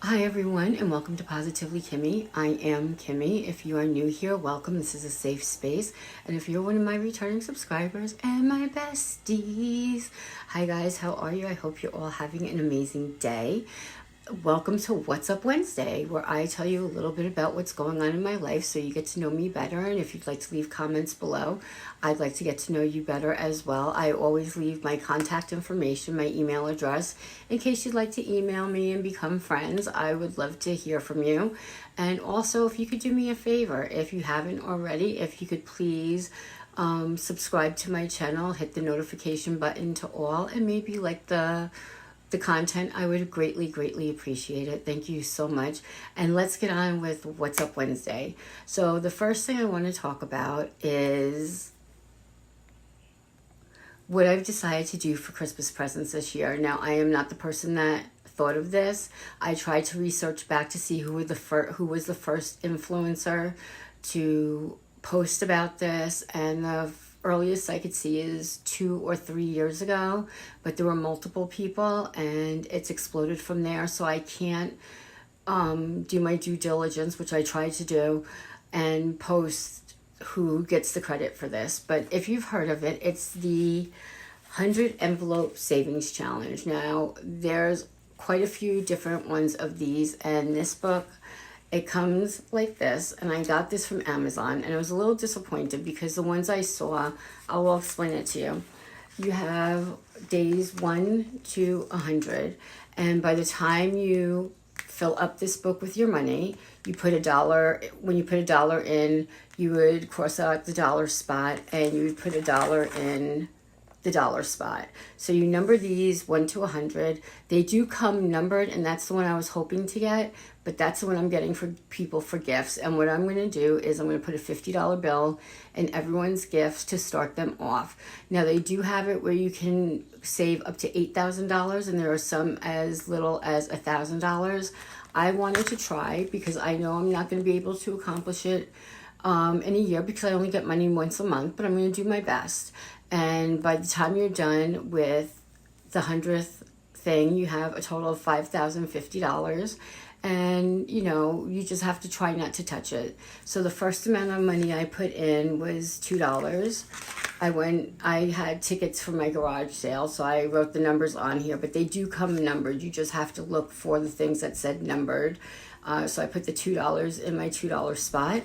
Hi everyone, and welcome to Positively Kimmie. I am Kimmie. If you are new here, welcome. This is a safe space. And if you're one of my returning subscribers and my besties, hi guys, how are you? I hope you're all having an amazing day. Welcome to What's Up Wednesday, where I tell you a little bit about what's going on in my life so you get to know me better. And if you'd like to leave comments below, I'd like to get to know you better as well. I always leave my contact information, my email address, in case you'd like to email me and become friends. I would love to hear from you. And also, if you could do me a favor, if you haven't already, if you could please subscribe to my channel, hit the notification button to all, and maybe like the content, I would greatly appreciate it. Thank you so much. And let's get on with What's Up Wednesday. So the first thing I want to talk about is what I've decided to do for Christmas presents this year. Now, I am not the person that thought of this. I tried to research back to see who was the first influencer to post about this, and the earliest I could see is 2 or 3 years ago, but there were multiple people and it's exploded from there. So I can't do my due diligence, which I tried to do, and post who gets the credit for this. But if you've heard of it, it's the 100 Envelope Savings Challenge. Now, there's quite a few different ones of these, and this book, it comes like this, and I got this from Amazon, and I was a little disappointed because the ones I saw, I will explain it to you. You have days 1 to 100, and by the time you fill up this book with your money, you put $1. When you put $1 in, you would cross out the dollar spot, and you would put $1 in the dollar spot. So you number these 1 to 100. They do come numbered, and that's the one I was hoping to get, but that's the one I'm getting for people for gifts. And what I'm going to do is I'm going to put a $50 bill in everyone's gifts to start them off. Now, they do have it where you can save up to $8,000, and there are some as little as $1,000. I wanted to try because I know I'm not going to be able to accomplish it in a year because I only get money once a month, but I'm going to do my best. And by the time you're done with the 100th thing, you have a total of $5,050. And, you just have to try not to touch it. So the first amount of money I put in was $2. I had tickets for my garage sale, so I wrote the numbers on here, but they do come numbered. You just have to look for the things that said numbered. So I put the $2 in my $2 spot,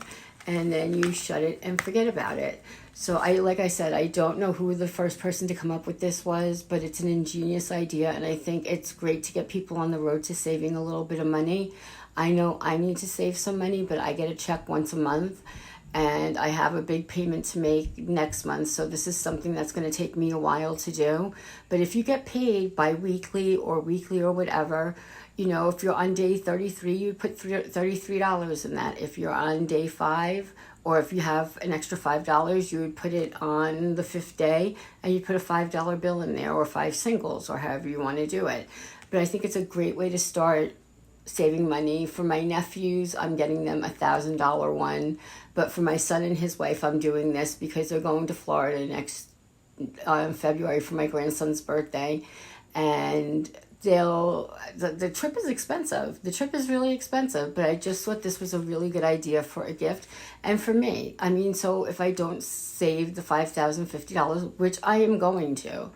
and then you shut it and forget about it. So like I said, I don't know who the first person to come up with this was, but it's an ingenious idea, and I think it's great to get people on the road to saving a little bit of money. I know I need to save some money, but I get a check once a month, and I have a big payment to make next month, so this is something that's going to take me a while to do. But if you get paid bi-weekly or weekly or whatever, if you're on day 33, you put $33 in that. If you're on day 5, or if you have an extra $5, you would put it on the 5th day, and you put a $5 bill in there, or 5 singles, or however you want to do it. But I think it's a great way to start saving money. For my nephews, I'm getting them a $1,000 one. But for my son and his wife, I'm doing this because they're going to Florida next February for my grandson's birthday. And the trip is expensive. The trip is really expensive, but I just thought this was a really good idea for a gift. And for me, so if I don't save the $5,050, which I am going to,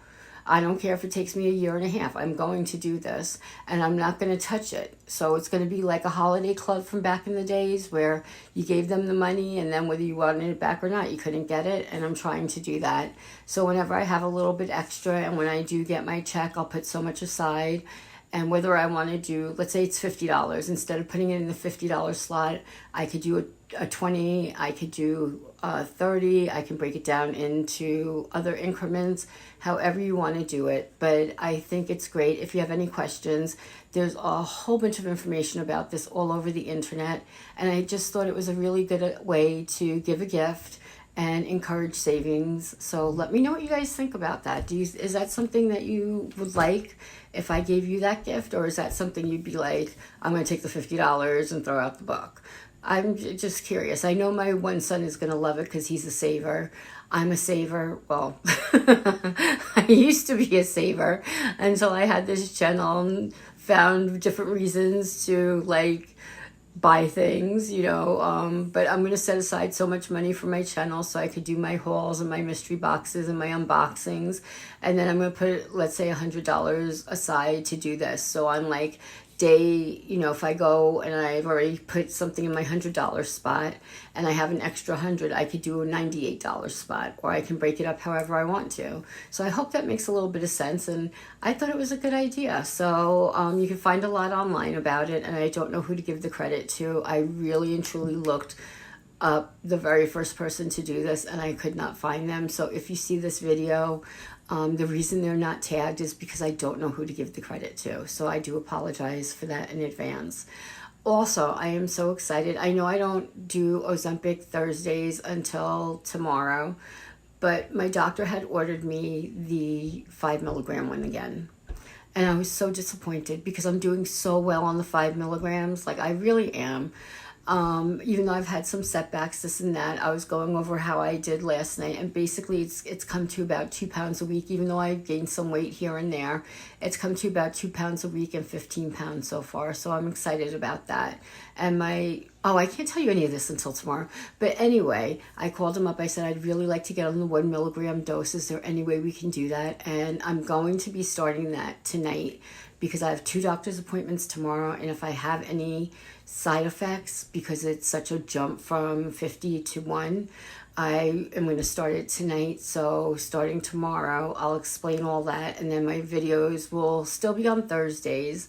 I don't care if it takes me a year and a half, I'm going to do this, and I'm not going to touch it. So it's going to be like a holiday club from back in the days where you gave them the money, and then whether you wanted it back or not, you couldn't get it, and I'm trying to do that. So whenever I have a little bit extra, and when I do get my check, I'll put so much aside. And whether I want to do, let's say it's $50, instead of putting it in the $50 slot, I could do a 20, I could do 30, I can break it down into other increments, however you want to do it. But I think it's great. If you have any questions, there's a whole bunch of information about this all over the internet, and I just thought it was a really good way to give a gift and encourage savings. So let me know what you guys think about that. Is that something that you would like if I gave you that gift, or is that something you'd be like, I'm going to take the $50 and throw out the book? I'm just curious. I know my one son is going to love it because he's a saver. I'm a saver. Well, I used to be a saver until I had this channel found different reasons to like buy things, you know, but I'm going to set aside so much money for my channel so I could do my hauls and my mystery boxes and my unboxings. And then I'm going to put, let's say, $100 aside to do this. So on like day, you know, if I go and I've already put something in my $100 spot and I have an extra 100, I could do a $98 spot, or I can break it up however I want to. So I hope that makes a little bit of sense, and I thought it was a good idea. So you can find a lot online about it, and I don't know who to give the credit to. I really and truly looked up the very first person to do this, and I could not find them. So if you see this video, the reason they're not tagged is because I don't know who to give the credit to. So I do apologize for that in advance. Also, I am so excited. I know I don't do Ozempic Thursdays until tomorrow, but my doctor had ordered me the 5 milligram one again. And I was so disappointed because I'm doing so well on the 5 milligrams. Like, I really am. Even though I've had some setbacks, this and that, I was going over how I did last night, and basically it's come to about 2 pounds a week. Even though I gained some weight here and there, it's come to about 2 pounds a week and 15 pounds so far. So I'm excited about that. And I can't tell you any of this until tomorrow. But anyway, I called him up. I said, I'd really like to get on the 1 milligram dose. Is there any way we can do that? And I'm going to be starting that tonight because I have 2 doctor's appointments tomorrow. And if I have any side effects, because it's such a jump from 50 to 1, I am going to start it tonight. So starting tomorrow, I'll explain all that. And then my videos will still be on Thursdays,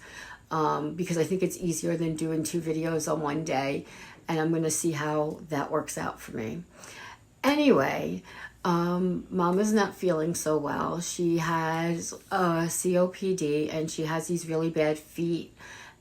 because I think it's easier than doing 2 videos on one day. And I'm going to see how that works out for me. Anyway, Mama's not feeling so well. She has COPD, and she has these really bad feet.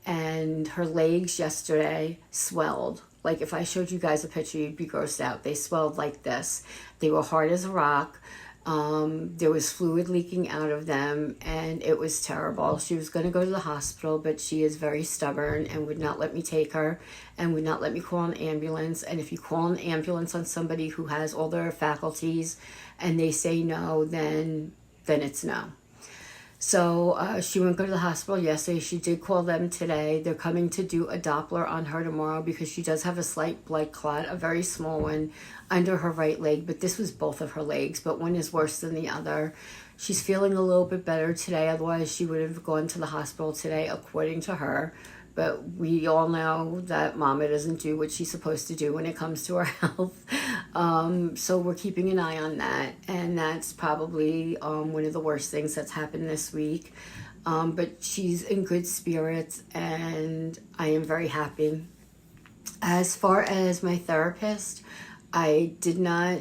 And her legs yesterday swelled. Like, if I showed you guys a picture, you'd be grossed out. They swelled like this. They were hard as a rock. There was fluid leaking out of them, and it was terrible. She was going to go to the hospital, but she is very stubborn and would not let me take her and would not let me call an ambulance. And if you call an ambulance on somebody who has all their faculties and they say no, then it's no. So she wouldn't go to the hospital yesterday. She did call them today. They're coming to do a Doppler on her tomorrow because she does have a slight blood clot, a very small one, under her right leg. But this was both of her legs, but one is worse than the other. She's feeling a little bit better today. Otherwise, she would have gone to the hospital today, according to her. But we all know that Mama doesn't do what she's supposed to do when it comes to her health. So we're keeping an eye on that. And that's probably one of the worst things that's happened this week. But she's in good spirits, and I am very happy. As far as my therapist, I did not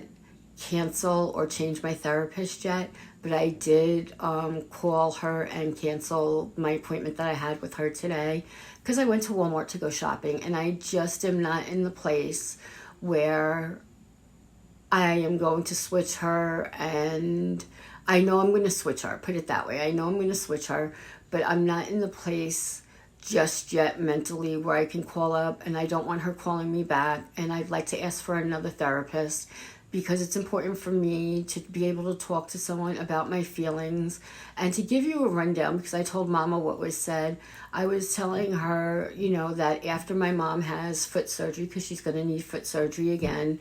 cancel or change my therapist yet, but I did call her and cancel my appointment that I had with her today because I went to Walmart to go shopping, and I just am not in the place where I am going to switch her. And I know I'm going to switch her, put it that way. I know I'm going to switch her, but I'm not in the place just yet mentally where I can call up, and I don't want her calling me back. And I'd like to ask for another therapist because it's important for me to be able to talk to someone about my feelings and to give you a rundown, because I told Mama what was said. I was telling her, you know, that after my mom has foot surgery, because she's going to need foot surgery again,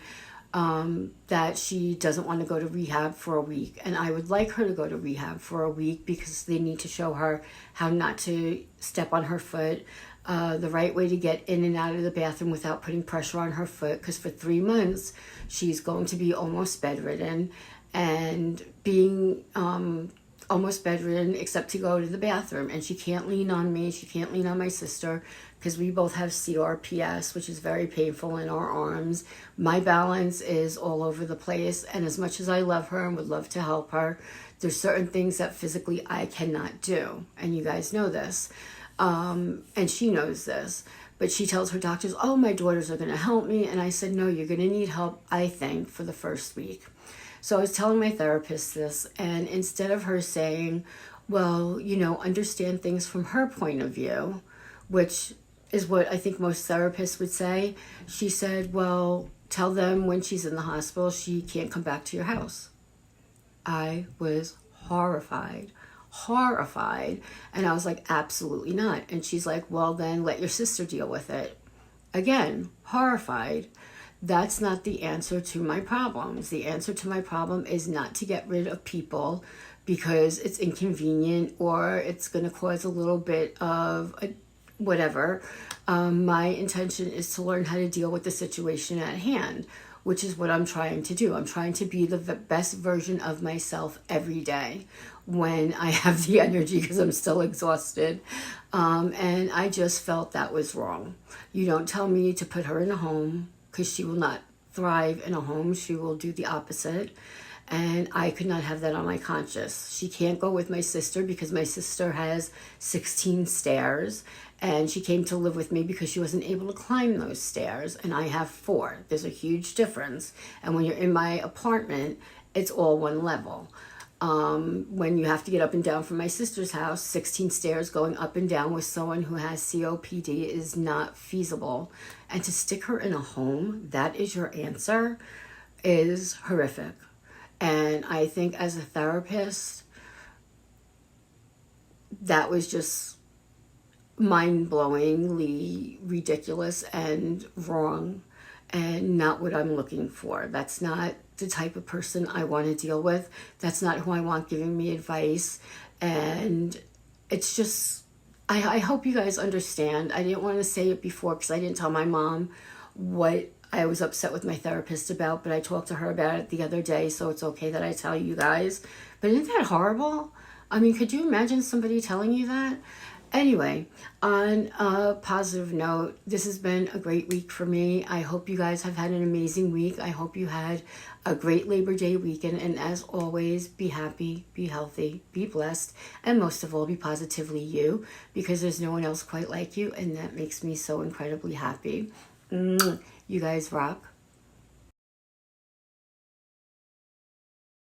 that she doesn't want to go to rehab for a week. And I would like her to go to rehab for a week because they need to show her how not to step on her foot, the right way to get in and out of the bathroom without putting pressure on her foot, because for 3 months she's going to be almost bedridden, and being almost bedridden except to go to the bathroom. And she can't lean on me, she can't lean on my sister, because we both have CRPS, which is very painful in our arms. My balance is all over the place, and as much as I love her and would love to help her, there's certain things that physically I cannot do, and you guys know this. And she knows this, but she tells her doctors, oh, my daughters are going to help me. And I said, no, you're going to need help, I think, for the first week. So I was telling my therapist this, and instead of her saying, well, you know, understand things from her point of view, which is what I think most therapists would say, she said, well, tell them when she's in the hospital she can't come back to your house. I was horrified. horrified. And I was like, absolutely not. And she's like, well, then let your sister deal with it. Again, horrified. That's not the answer to my problems. The answer to my problem is not to get rid of people because it's inconvenient or it's going to cause a little bit of whatever. My intention is to learn how to deal with the situation at hand, which is what I'm trying to do. I'm trying to be the best version of myself every day when I have the energy, because I'm still exhausted. And I just felt that was wrong. You don't tell me to put her in a home, because she will not thrive in a home. She will do the opposite. And I could not have that on my conscience. She can't go with my sister because my sister has 16 stairs. And she came to live with me because she wasn't able to climb those stairs. And I have 4. There's a huge difference. And when you're in my apartment, it's all one level. When you have to get up and down from my sister's house, 16 stairs going up and down with someone who has COPD is not feasible. And to stick her in a home, that is your answer, is horrific. And I think as a therapist, that was just mind-blowingly ridiculous and wrong and not what I'm looking for. That's not the type of person I want to deal with. That's not who I want giving me advice. And it's just, I hope you guys understand. I didn't want to say it before because I didn't tell my mom what I was upset with my therapist about, but I talked to her about it the other day, so it's okay that I tell you guys. But isn't that horrible? I mean, could you imagine somebody telling you that? Anyway, on a positive note, this has been a great week for me. I hope you guys have had an amazing week. I hope you had a great Labor Day weekend. And as always, be happy, be healthy, be blessed, and most of all, be positively you, because there's no one else quite like you, and that makes me so incredibly happy. You guys rock.